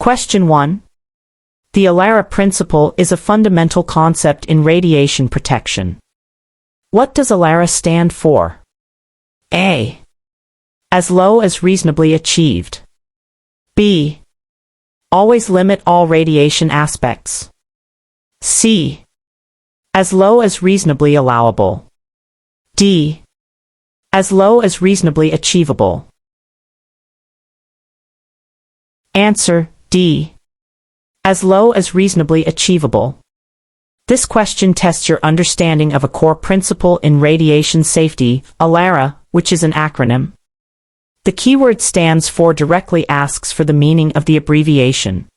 Question 1. The ALARA principle is a fundamental concept in radiation protection. What does ALARA stand for? A. As low as reasonably achieved. B. Always limit all radiation aspects. C. As low as reasonably allowable. D. As low as reasonably achievable. Answer: D. As low as reasonably achievable. This question tests your understanding of a core principle in radiation safety, ALARA, which is an acronym. The keyword stands for directly asks for the meaning of the abbreviation.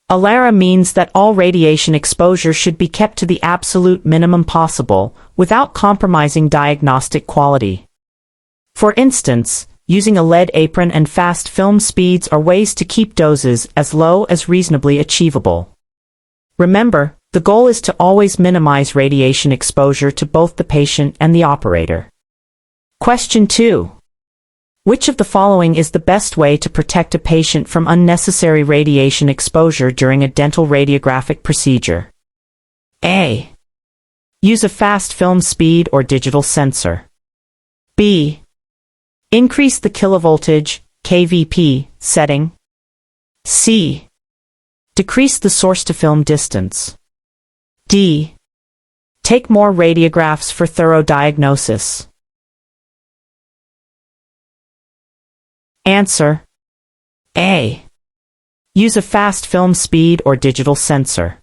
ALARA means that all radiation exposure should be kept to the absolute minimum possible, without compromising diagnostic quality. For instance, using a lead apron and fast film speeds are ways to keep doses as low as reasonably achievable. Remember, the goal is to always minimize radiation exposure to both the patient and the operator. Question 2. Which of the following is the best way to protect a patient from unnecessary radiation exposure during a dental radiographic procedure? A. Use a fast film speed or digital sensor. B. Increase the kilovoltage, kVp, setting. C. Decrease the source-to-film distance. D. Take more radiographs for thorough diagnosis. Answer: A. Use a fast film speed or digital sensor.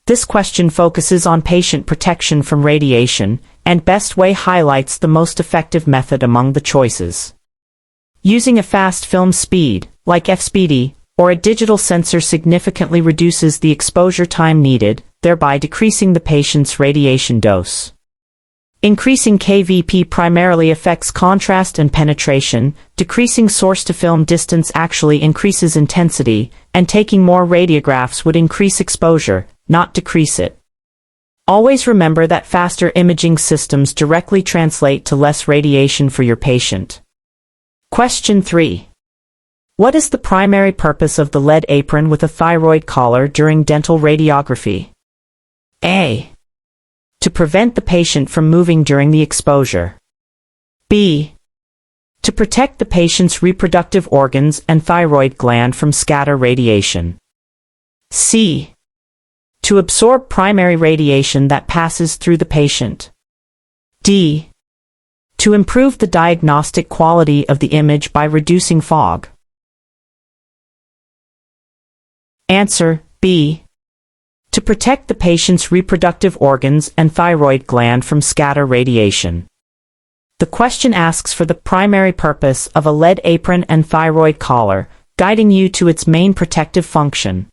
This question focuses on patient protection from radiation, and best way highlights the most effective method among the choices. Using a fast film speed, like FSpeedy, or a digital sensor significantly reduces the exposure time needed, thereby decreasing the patient's radiation dose. Increasing kVp primarily affects contrast and penetration, decreasing source-to-film distance actually increases intensity, and taking more radiographs would increase exposure, not decrease it. Always remember that faster imaging systems directly translate to less radiation for your patient. Question 3. What is the primary purpose of the lead apron with a thyroid collar during dental radiography? A. To prevent the patient from moving during the exposure. B. To protect the patient's reproductive organs and thyroid gland from scatter radiation. C. To absorb primary radiation that passes through the patient. D. To improve the diagnostic quality of the image by reducing fog. Answer: B. To protect the patient's reproductive organs and thyroid gland from scatter radiation. The question asks for the primary purpose of a lead apron and thyroid collar, guiding you to its main protective function.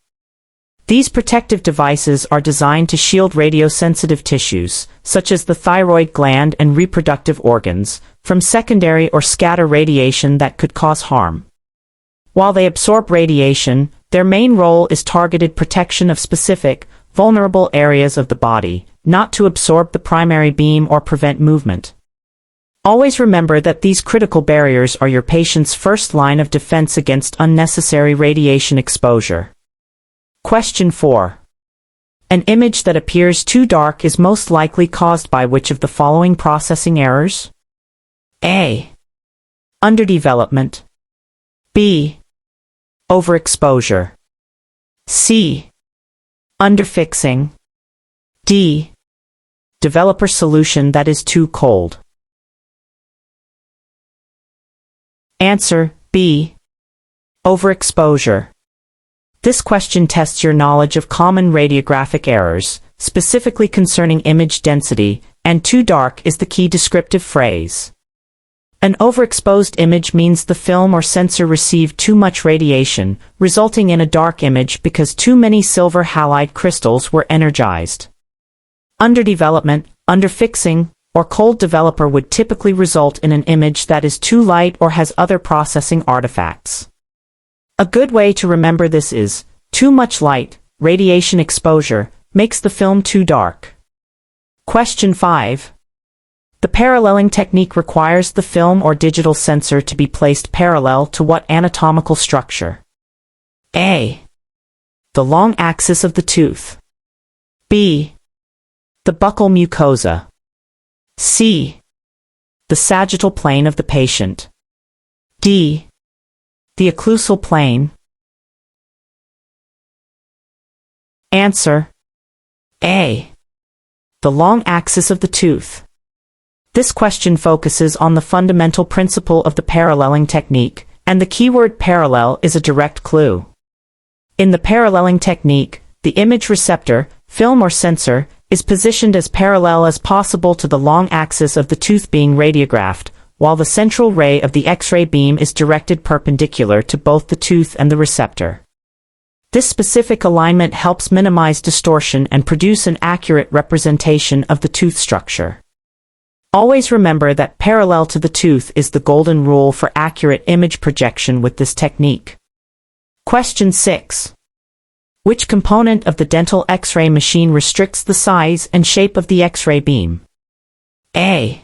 These protective devices are designed to shield radiosensitive tissues, such as the thyroid gland and reproductive organs, from secondary or scatter radiation that could cause harm. While they absorb radiation, their main role is targeted protection of specific, vulnerable areas of the body, not to absorb the primary beam or prevent movement. Always remember that these critical barriers are your patient's first line of defense against unnecessary radiation exposure. Question 4. An image that appears too dark is most likely caused by which of the following processing errors? A. Underdevelopment. B. Overexposure. C. Underfixing. D. Developer solution that is too cold. Answer: B. Overexposure. This question tests your knowledge of common radiographic errors, specifically concerning image density, and too dark is the key descriptive phrase. An overexposed image means the film or sensor received too much radiation, resulting in a dark image because too many silver halide crystals were energized. Underdevelopment, underfixing, or cold developer would typically result in an image that is too light or has other processing artifacts. A good way to remember this is, too much light, radiation exposure, makes the film too dark. Question 5. The paralleling technique requires the film or digital sensor to be placed parallel to what anatomical structure? A. The long axis of the tooth. B. The buccal mucosa. C. The sagittal plane of the patient. D. The occlusal plane. Answer: A. The long axis of the tooth. This question focuses on the fundamental principle of the paralleling technique, and the keyword parallel is a direct clue. In the paralleling technique, the image receptor, film or sensor, is positioned as parallel as possible to the long axis of the tooth being radiographed, while the central ray of the X-ray beam is directed perpendicular to both the tooth and the receptor. This specific alignment helps minimize distortion and produce an accurate representation of the tooth structure. Always remember that parallel to the tooth is the golden rule for accurate image projection with this technique. Question 6. Which component of the dental X-ray machine restricts the size and shape of the X-ray beam? A.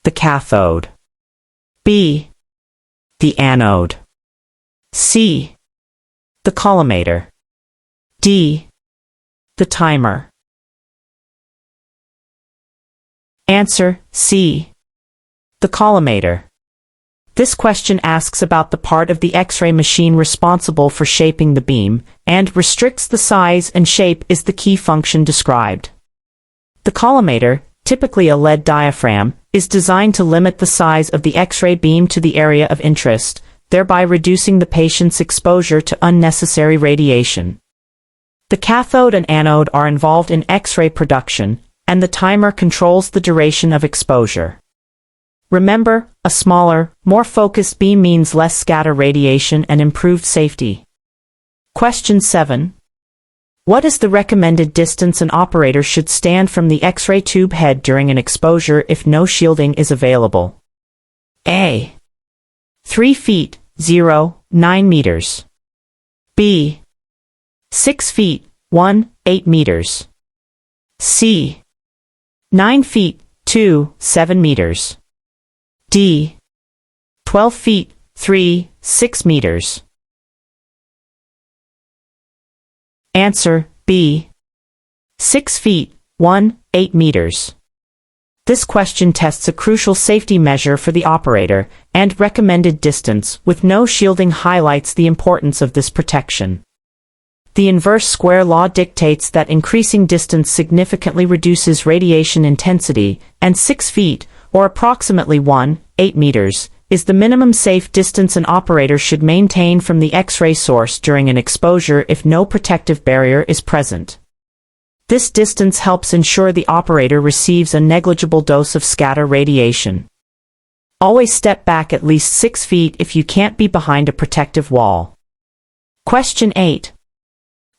The cathode. B. The anode. C. The collimator. D. The timer. Answer: C. The collimator. This question asks about the part of the X-ray machine responsible for shaping the beam, and restricts the size and shape is the key function described. The collimator, typically a lead diaphragm, is designed to limit the size of the X-ray beam to the area of interest, thereby reducing the patient's exposure to unnecessary radiation. The cathode and anode are involved in X-ray production, and the timer controls the duration of exposure. Remember, a smaller, more focused beam means less scatter radiation and improved safety. Question 7. What is the recommended distance an operator should stand from the X-ray tube head during an exposure if no shielding is available? A. 3 feet, 9 meters. B. 6 feet, 8 meters. C. 9 feet, 7 meters. D. 12 feet, 6 meters. Answer: B. 6 feet, 8 meters. This question tests a crucial safety measure for the operator, and recommended distance with no shielding highlights the importance of this protection. The inverse square law dictates that increasing distance significantly reduces radiation intensity, and 6 feet, or approximately 8 meters, is the minimum safe distance an operator should maintain from the X-ray source during an exposure if no protective barrier is present. This distance helps ensure the operator receives a negligible dose of scatter radiation. Always step back at least 6 feet if you can't be behind a protective wall. Question 8.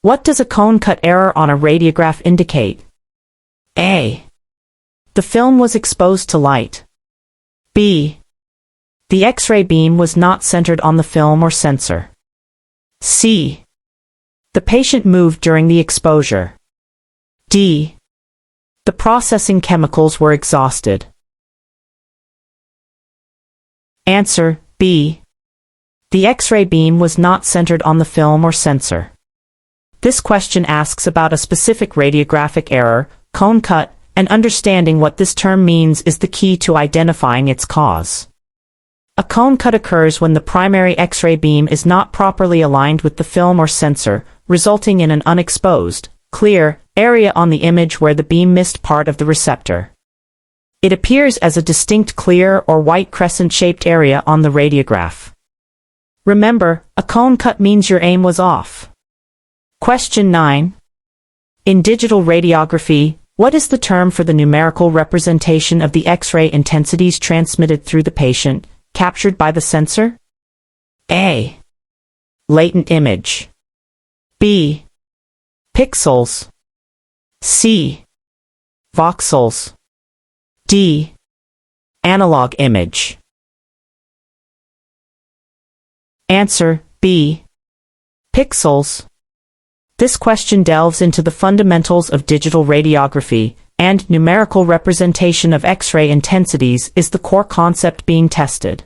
What does a cone cut error on a radiograph indicate? A. The film was exposed to light. B. The X-ray beam was not centered on the film or sensor. C. The patient moved during the exposure. D. The processing chemicals were exhausted. Answer: B. The X-ray beam was not centered on the film or sensor. This question asks about a specific radiographic error, cone cut, and understanding what this term means is the key to identifying its cause. A cone cut occurs when the primary X-ray beam is not properly aligned with the film or sensor, resulting in an unexposed, clear, area on the image where the beam missed part of the receptor. It appears as a distinct clear or white crescent-shaped area on the radiograph. Remember, a cone cut means your aim was off. Question 9. In digital radiography, what is the term for the numerical representation of the X-ray intensities transmitted through the patient, captured by the sensor? A. Latent image. B. Pixels. C. Voxels. D. Analog image. Answer: B. Pixels. This question delves into the fundamentals of digital radiography, and numerical representation of X-ray intensities is the core concept being tested.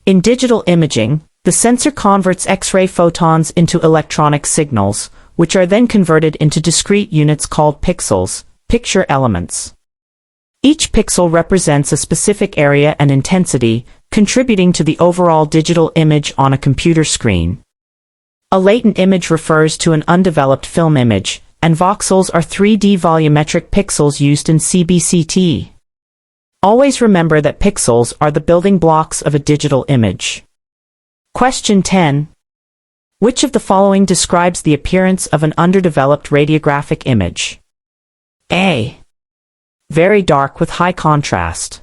In digital imaging, The sensor converts X-ray photons into electronic signals, which are then converted into discrete units called pixels, picture elements. Each pixel represents a specific area and intensity, contributing to the overall digital image on a computer screen. A latent image refers to an undeveloped film image, and voxels are 3D volumetric pixels used in CBCT. Always remember that pixels are the building blocks of a digital image. Question 10. Which of the following describes the appearance of an underdeveloped radiographic image? A. Very dark with high contrast.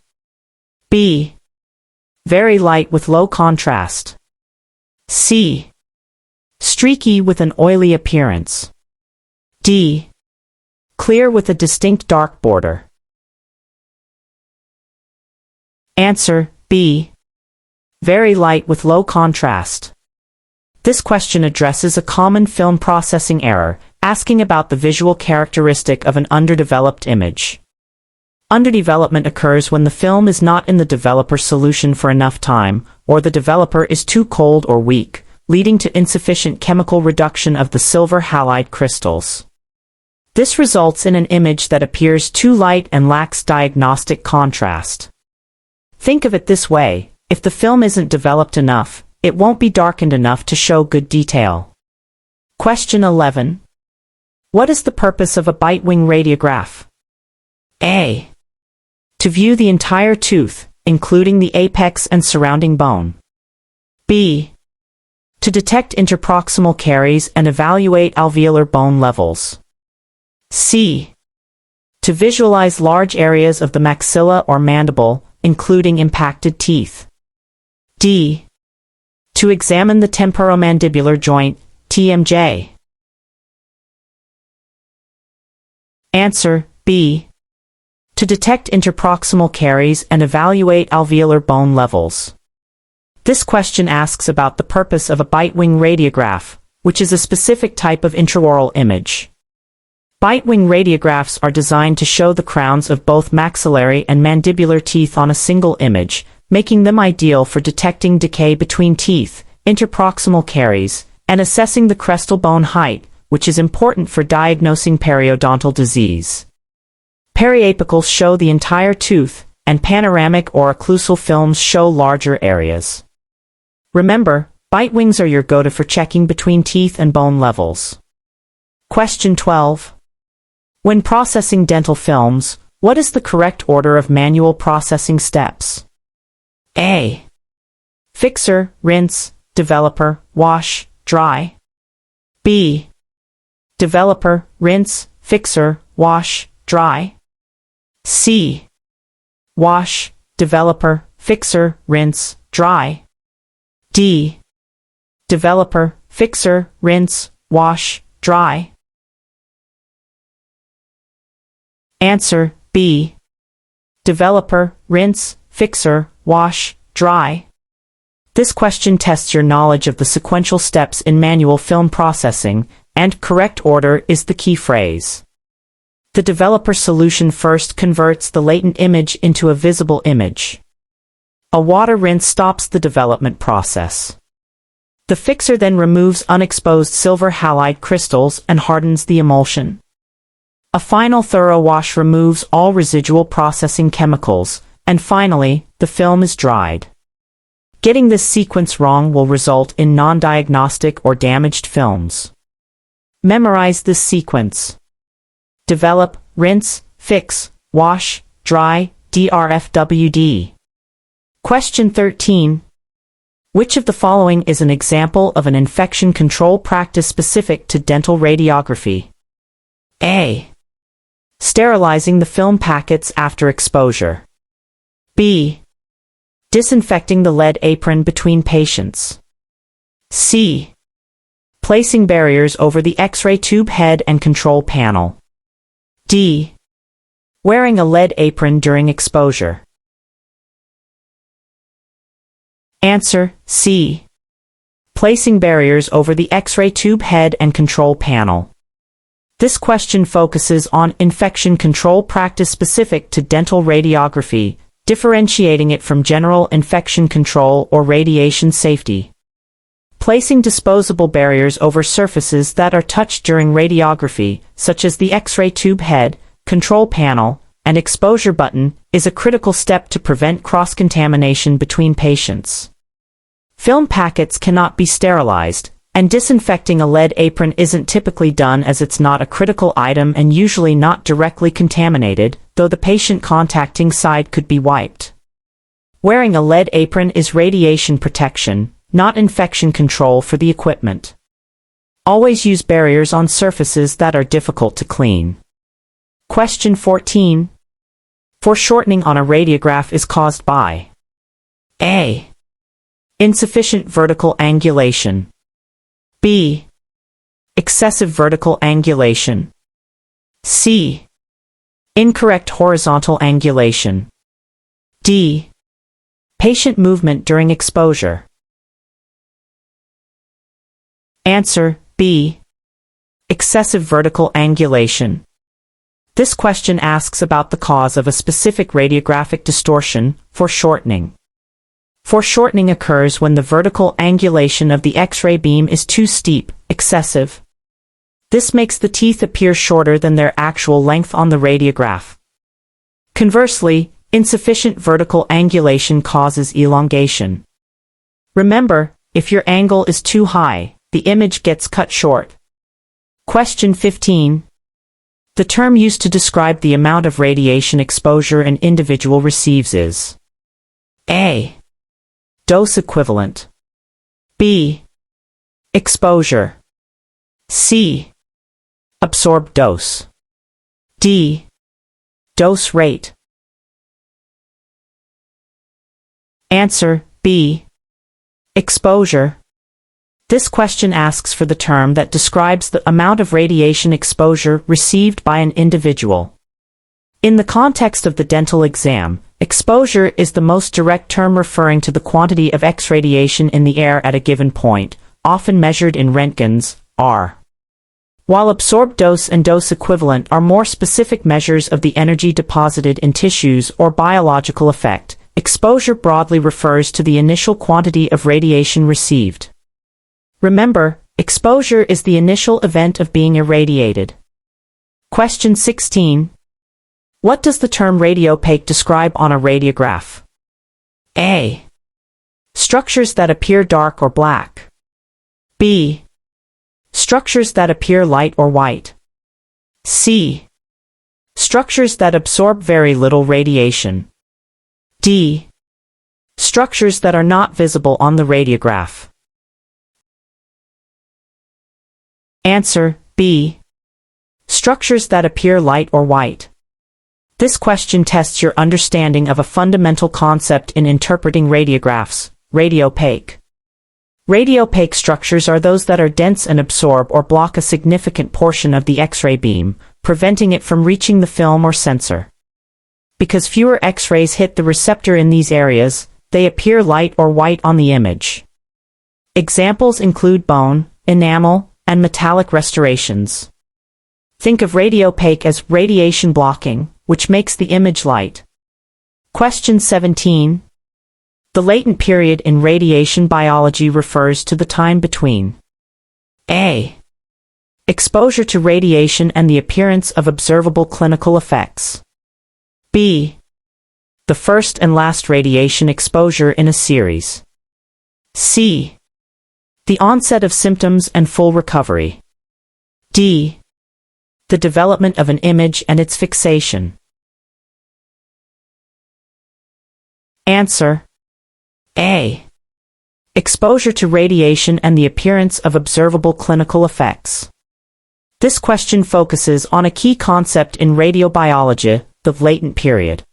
B. Very light with low contrast. C. Streaky with an oily appearance. D. Clear with a distinct dark border. Answer, B. Very light with low contrast. This question addresses a common film processing error, asking about the visual characteristic of an underdeveloped image. Underdevelopment occurs when the film is not in the developer's solution for enough time, or the developer is too cold or weak, leading to insufficient chemical reduction of the silver halide crystals. This results in an image that appears too light and lacks diagnostic contrast. Think of it this way: if the film isn't developed enough, it won't be darkened enough to show good detail. Question 11. What is the purpose of a bitewing radiograph? A. To view the entire tooth, including the apex and surrounding bone. B. To detect interproximal caries and evaluate alveolar bone levels. C. To visualize large areas of the maxilla or mandible, including impacted teeth. D. To examine the temporomandibular joint, TMJ. Answer, B. To detect interproximal caries and evaluate alveolar bone levels. This question asks about the purpose of a bitewing radiograph, which is a specific type of intraoral image. Bitewing radiographs are designed to show the crowns of both maxillary and mandibular teeth on a single image, making them ideal for detecting decay between teeth, interproximal caries, and assessing the crestal bone height, which is important for diagnosing periodontal disease. Periapicals show the entire tooth, and panoramic or occlusal films show larger areas. Remember, bitewings are your go-to for checking between teeth and bone levels. Question 12. When processing dental films, what is the correct order of manual processing steps? A. Fixer, rinse, developer, wash, dry. B. Developer, rinse, fixer, wash, dry. C. Wash, developer, fixer, rinse, dry. D. Developer, fixer, rinse, wash, dry. Answer, B. Developer, rinse, fixer, wash, dry. This question tests your knowledge of the sequential steps in manual film processing, and correct order is the key phrase. The developer solution first converts the latent image into a visible image. A water rinse stops the development process. The fixer then removes unexposed silver halide crystals and hardens the emulsion. A final thorough wash removes all residual processing chemicals, and finally, the film is dried. Getting this sequence wrong will result in non-diagnostic or damaged films. Memorize this sequence. Develop, rinse, fix, wash, dry, DRFWD. Question 13. Which of the following is an example of an infection control practice specific to dental radiography? A. Sterilizing the film packets after exposure. B. Disinfecting the lead apron between patients. C. Placing barriers over the X-ray tube head and control panel. D. Wearing a lead apron during exposure. Answer, C. Placing barriers over the X-ray tube head and control panel. This question focuses on infection control practice specific to dental radiography, differentiating it from general infection control or radiation safety. placing disposable barriers over surfaces that are touched during radiography, such as the X-ray tube head, control panel, and exposure button, is a critical step to prevent cross-contamination between patients. Film packets cannot be sterilized, and disinfecting a lead apron isn't typically done as it's not a critical item and usually not directly contaminated, though the patient contacting side could be wiped. Wearing a lead apron is radiation protection, not infection control for the equipment. Always use barriers on surfaces that are difficult to clean. Question 14. Foreshortening on a radiograph is caused by A. Insufficient vertical angulation. B. Excessive vertical angulation. C. Incorrect horizontal angulation. D. Patient movement during exposure. Answer B. Excessive vertical angulation. This question asks about the cause of a specific radiographic distortion, foreshortening. Foreshortening occurs when the vertical angulation of the X-ray beam is too steep, excessive. This makes the teeth appear shorter than their actual length on the radiograph. Conversely, insufficient vertical angulation causes elongation. Remember, if your angle is too high, the image gets cut short. Question 15. The term used to describe the amount of radiation exposure an individual receives is A. Dose equivalent. B. Exposure. C. Absorbed dose. D. Dose rate. Answer B. Exposure. This question asks for the term that describes the amount of radiation exposure received by an individual. In the context of the dental exam, exposure is the most direct term referring to the quantity of X radiation in the air at a given point, often measured in Röntgens, R. While absorbed dose and dose equivalent are more specific measures of the energy deposited in tissues or biological effect, exposure broadly refers to the initial quantity of radiation received. Remember, exposure is the initial event of being irradiated. Question 16. What does the term radiopaque describe on a radiograph? A. Structures that appear dark or black. B. Structures that appear light or white. C. Structures that absorb very little radiation. D. Structures that are not visible on the radiograph. Answer B. Structures that appear light or white. This question tests your understanding of a fundamental concept in interpreting radiographs, radiopaque. Radiopaque structures are those that are dense and absorb or block a significant portion of the X-ray beam, preventing it from reaching the film or sensor. Because fewer X-rays hit the receptor in these areas, they appear light or white on the image. Examples include bone, enamel, and metallic restorations. Think of radiopaque as radiation blocking, which makes the image light. Question 17. The latent period in radiation biology refers to the time between A. Exposure to radiation and the appearance of observable clinical effects. B. The first and last radiation exposure in a series. C. The onset of symptoms and full recovery. D. The development of an image and its fixation. Answer A. Exposure to radiation and the appearance of observable clinical effects. This question focuses on a key concept in radiobiology, the latent period.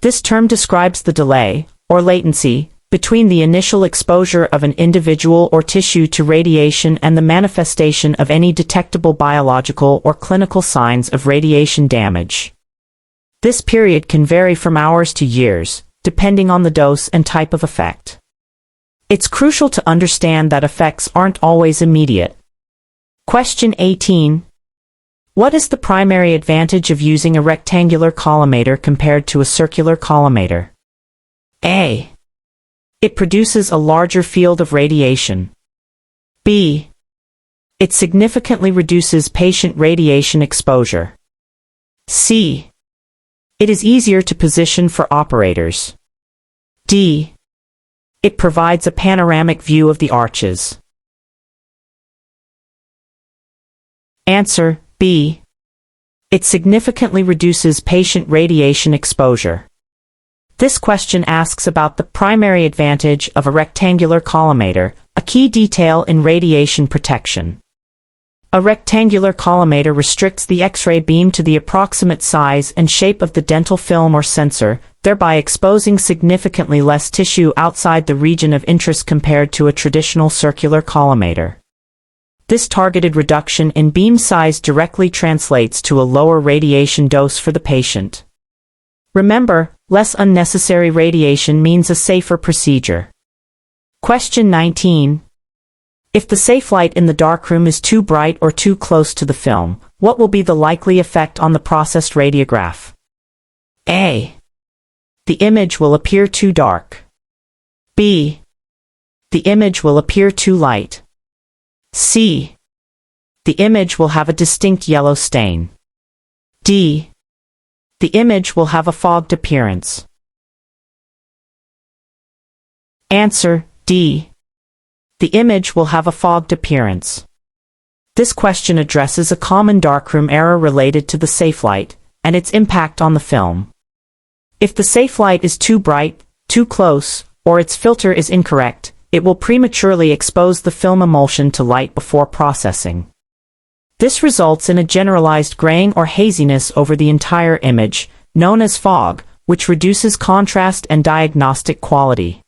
This term describes the delay, or latency, between the initial exposure of an individual or tissue to radiation and the manifestation of any detectable biological or clinical signs of radiation damage. This period can vary from hours to years, depending on the dose and type of effect. It's crucial to understand that effects aren't always immediate. Question 18. What is the primary advantage of using a rectangular collimator compared to a circular collimator? A. It produces a larger field of radiation. B. It significantly reduces patient radiation exposure. C. It is easier to position for operators. D. It provides a panoramic view of the arches. Answer: B. It significantly reduces patient radiation exposure. This question asks about the primary advantage of a rectangular collimator, a key detail in radiation protection. A rectangular collimator restricts the X-ray beam to the approximate size and shape of the dental film or sensor, thereby exposing significantly less tissue outside the region of interest compared to a traditional circular collimator. This targeted reduction in beam size directly translates to a lower radiation dose for the patient. Remember, less unnecessary radiation means a safer procedure. Question 19. If the safe light in the darkroom is too bright or too close to the film, what will be the likely effect on the processed radiograph? A. The image will appear too dark. B. The image will appear too light. C. The image will have a distinct yellow stain. D. The image will have a fogged appearance. Answer: D. The image will have a fogged appearance. This question addresses a common darkroom error related to the safe light and its impact on the film. If the safe light is too bright, too close, or its filter is incorrect, it will prematurely expose the film emulsion to light before processing. This results in a generalized graying or haziness over the entire image, known as fog, which reduces contrast and diagnostic quality.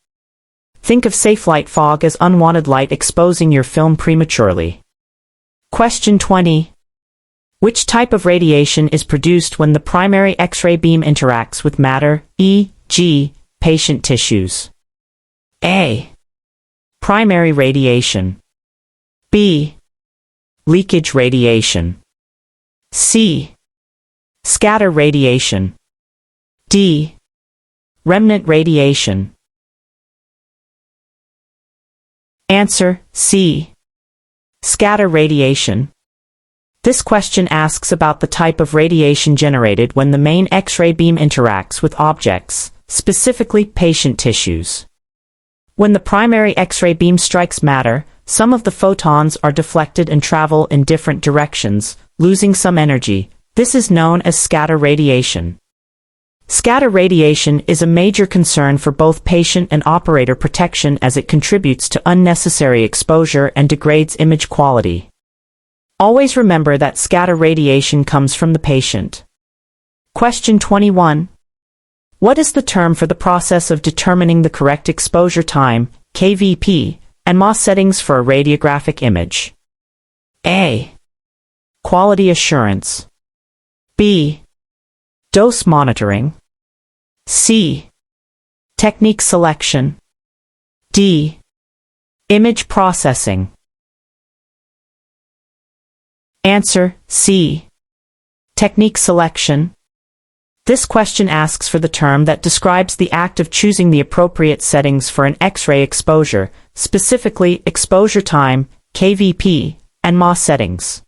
Think of safe light fog as unwanted light exposing your film prematurely. Question 20. Which type of radiation is produced when the primary X-ray beam interacts with matter, e.g., patient tissues? A. Primary radiation. B. Leakage radiation. C. Scatter radiation. D. Remnant radiation. Answer: C. Scatter radiation. This question asks about the type of radiation generated when the main X-ray beam interacts with objects, specifically patient tissues. When the primary X-ray beam strikes matter, some of the photons are deflected and travel in different directions, losing some energy. This is known as scatter radiation. Scatter radiation is a major concern for both patient and operator protection as it contributes to unnecessary exposure and degrades image quality. Always remember that scatter radiation comes from the patient. Question 21. What is the term for the process of determining the correct exposure time, KVP, and MA settings for a radiographic image? A. Quality assurance. B. Dose monitoring. C. Technique selection. D. Image processing. Answer: C. Technique selection. This question asks for the term that describes the act of choosing the appropriate settings for an X-ray exposure, specifically exposure time, KVP, and MA settings.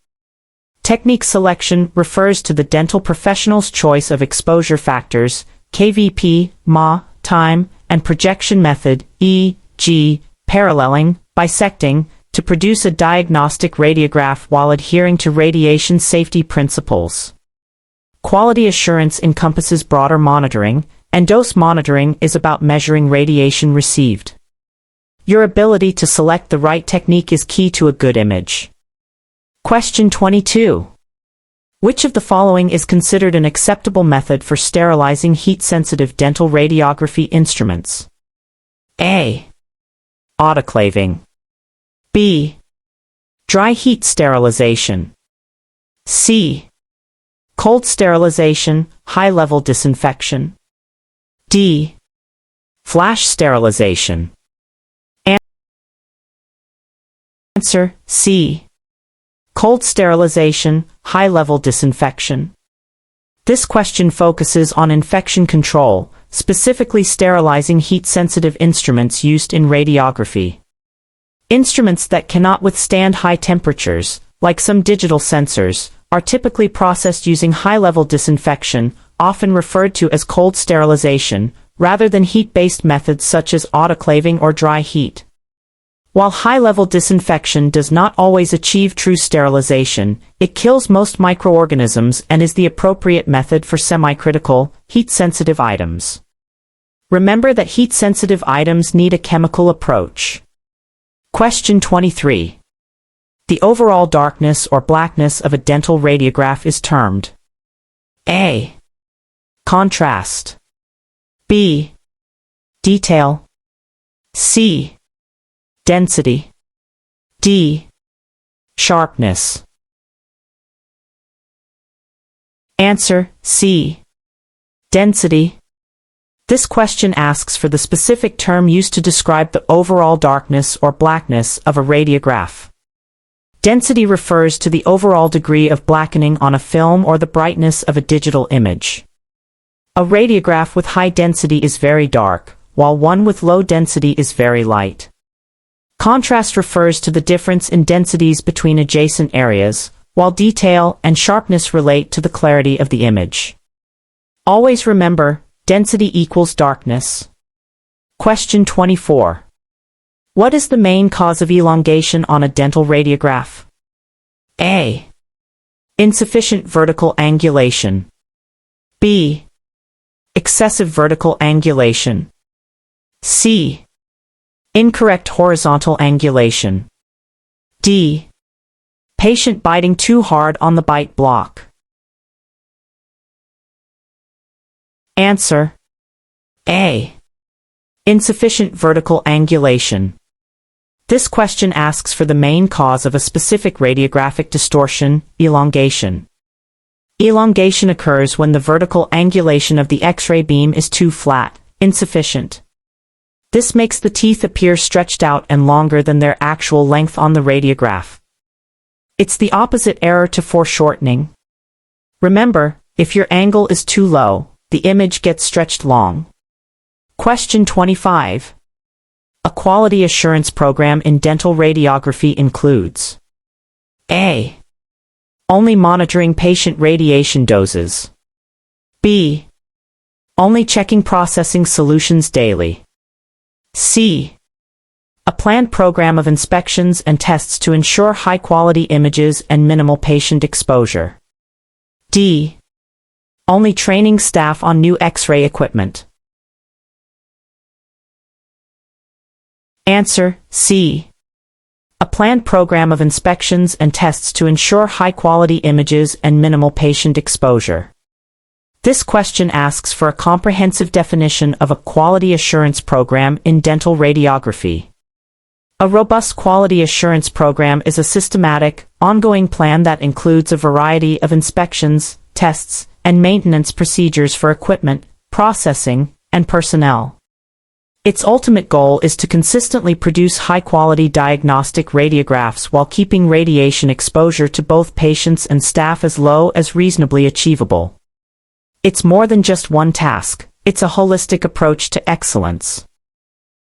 Technique selection refers to the dental professional's choice of exposure factors, KVP, MA, time, and projection method, e.g., paralleling, bisecting, to produce a diagnostic radiograph while adhering to radiation safety principles. Quality assurance encompasses broader monitoring, and dose monitoring is about measuring radiation received. Your ability to select the right technique is key to a good image. Question 22. Which of the following is considered an acceptable method for sterilizing heat-sensitive dental radiography instruments? A. Autoclaving. B. Dry heat sterilization. C. Cold sterilization, high-level disinfection. D. Flash sterilization. Answer: C. Cold sterilization, high-level disinfection. This question focuses on infection control, specifically sterilizing heat-sensitive instruments used in radiography. Instruments that cannot withstand high temperatures, like some digital sensors, are typically processed using high-level disinfection, often referred to as cold sterilization, rather than heat-based methods such as autoclaving or dry heat. While high-level disinfection does not always achieve true sterilization, it kills most microorganisms and is the appropriate method for semi-critical, heat-sensitive items. Remember that heat-sensitive items need a chemical approach. Question 23. The overall darkness or blackness of a dental radiograph is termed A. Contrast, B. Detail, C. Density, D. Sharpness. Answer, C. Density. This question asks for the specific term used to describe the overall darkness or blackness of a radiograph. Density refers to the overall degree of blackening on a film or the brightness of a digital image. A radiograph with high density is very dark, while one with low density is very light. Contrast refers to the difference in densities between adjacent areas, while detail and sharpness relate to the clarity of the image. Always remember, density equals darkness. Question 24. What is the main cause of elongation on a dental radiograph? A. Insufficient vertical angulation. B. Excessive vertical angulation. C. Incorrect horizontal angulation. D. Patient biting too hard on the bite block. Answer, A. Insufficient vertical angulation. This question asks for the main cause of a specific radiographic distortion, elongation. Elongation occurs when the vertical angulation of the X-ray beam is too flat, insufficient. This makes the teeth appear stretched out and longer than their actual length on the radiograph. It's the opposite error to foreshortening. Remember, if your angle is too low, the image gets stretched long. Question 25. A quality assurance program in dental radiography includes A. Only monitoring patient radiation doses. B. Only checking processing solutions daily. C. A planned program of inspections and tests to ensure high-quality images and minimal patient exposure. D. Only training staff on new X-ray equipment. Answer, C. A planned program of inspections and tests to ensure high-quality images and minimal patient exposure. This question asks for a comprehensive definition of a quality assurance program in dental radiography. A robust quality assurance program is a systematic, ongoing plan that includes a variety of inspections, tests, and maintenance procedures for equipment, processing, and personnel. Its ultimate goal is to consistently produce high-quality diagnostic radiographs while keeping radiation exposure to both patients and staff as low as reasonably achievable. It's more than just one task, it's a holistic approach to excellence.